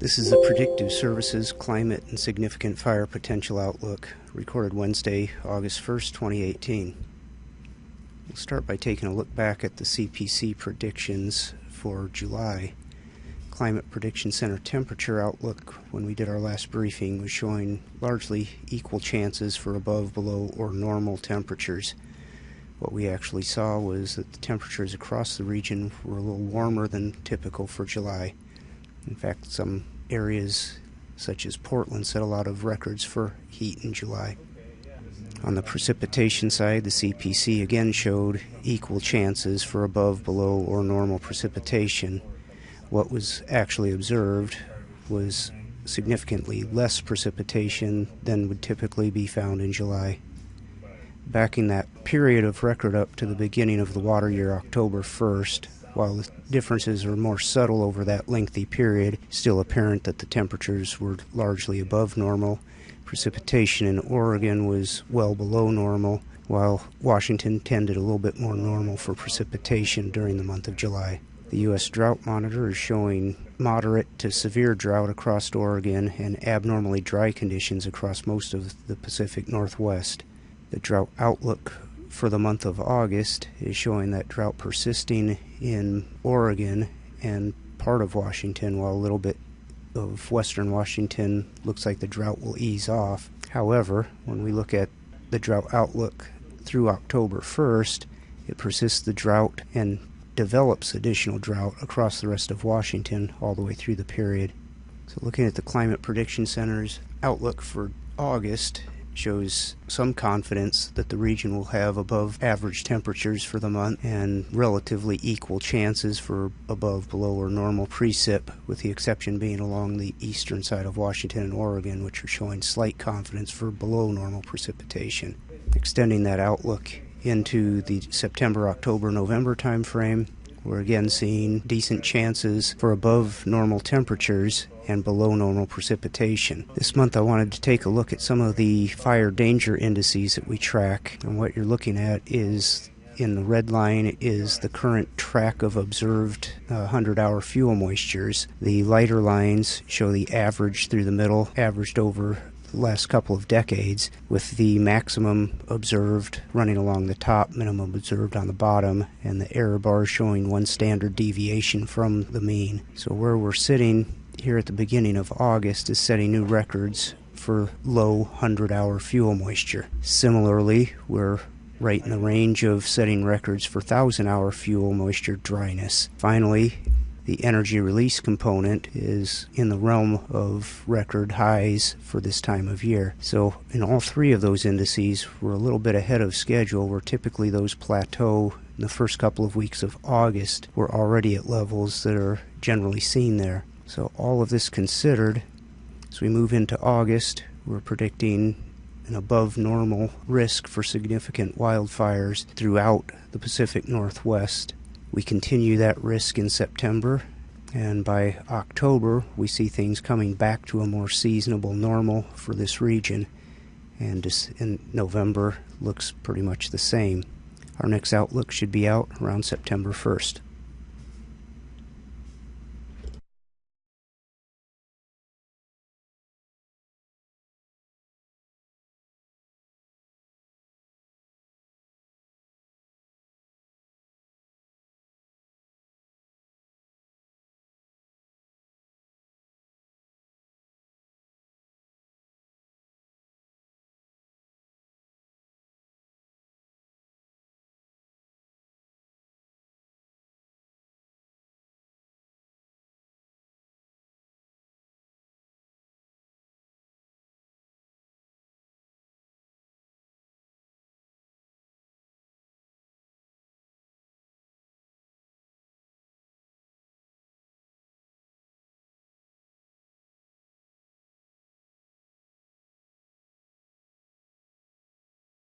This is the Predictive Services Climate and Significant Fire Potential Outlook, recorded Wednesday, August 1st, 2018. We'll start by taking a look back at the CPC predictions for July. Climate Prediction Center temperature outlook when we did our last briefing was showing largely equal chances for above, below, or normal temperatures. What we actually saw was that the temperatures across the region were a little warmer than typical for July. In fact, some areas such as Portland set a lot of records for heat in July. On the precipitation side, the CPC again showed equal chances for above, below, or normal precipitation. What was actually observed was significantly less precipitation than would typically be found in July. Backing that period of record up to the beginning of the water year, October 1st, while the differences are more subtle over that lengthy period, still apparent that the temperatures were largely above normal. Precipitation in Oregon was well below normal, while Washington tended a little bit more normal for precipitation during the month of July. The U.S. Drought Monitor is showing moderate to severe drought across Oregon and abnormally dry conditions across most of the Pacific Northwest. The drought outlook for the month of August is showing that drought persisting in Oregon and part of Washington, while a little bit of western Washington looks like the drought will ease off. However, when we look at the drought outlook through October 1st, it persists the drought and develops additional drought across the rest of Washington all the way through the period. So looking at the Climate Prediction Center's outlook for August shows some confidence that the region will have above average temperatures for the month and relatively equal chances for above, below, or normal precip, with the exception being along the eastern side of Washington and Oregon, which are showing slight confidence for below normal precipitation. Extending that outlook into the September, October, November time frame, we're again seeing decent chances for above normal temperatures and below normal precipitation. This month I wanted to take a look at some of the fire danger indices that we track, and what you're looking at is, in the red line, is the current track of observed 100-hour fuel moistures. The lighter lines show the average through the middle, averaged over the last couple of decades, with the maximum observed running along the top, minimum observed on the bottom, and the error bars showing one standard deviation from the mean. So where we're sitting here at the beginning of August is setting new records for low 100-hour fuel moisture. Similarly, we're right in the range of setting records for 1,000-hour fuel moisture dryness. Finally, the energy release component is in the realm of record highs for this time of year. So in all three of those indices, we're a little bit ahead of schedule, where typically those plateau in the first couple of weeks of August. We're already at levels that are generally seen there. So all of this considered, as we move into August, we're predicting an above normal risk for significant wildfires throughout the Pacific Northwest. We continue that risk in September, and by October we see things coming back to a more seasonable normal for this region, and in November looks pretty much the same. Our next outlook should be out around September 1st.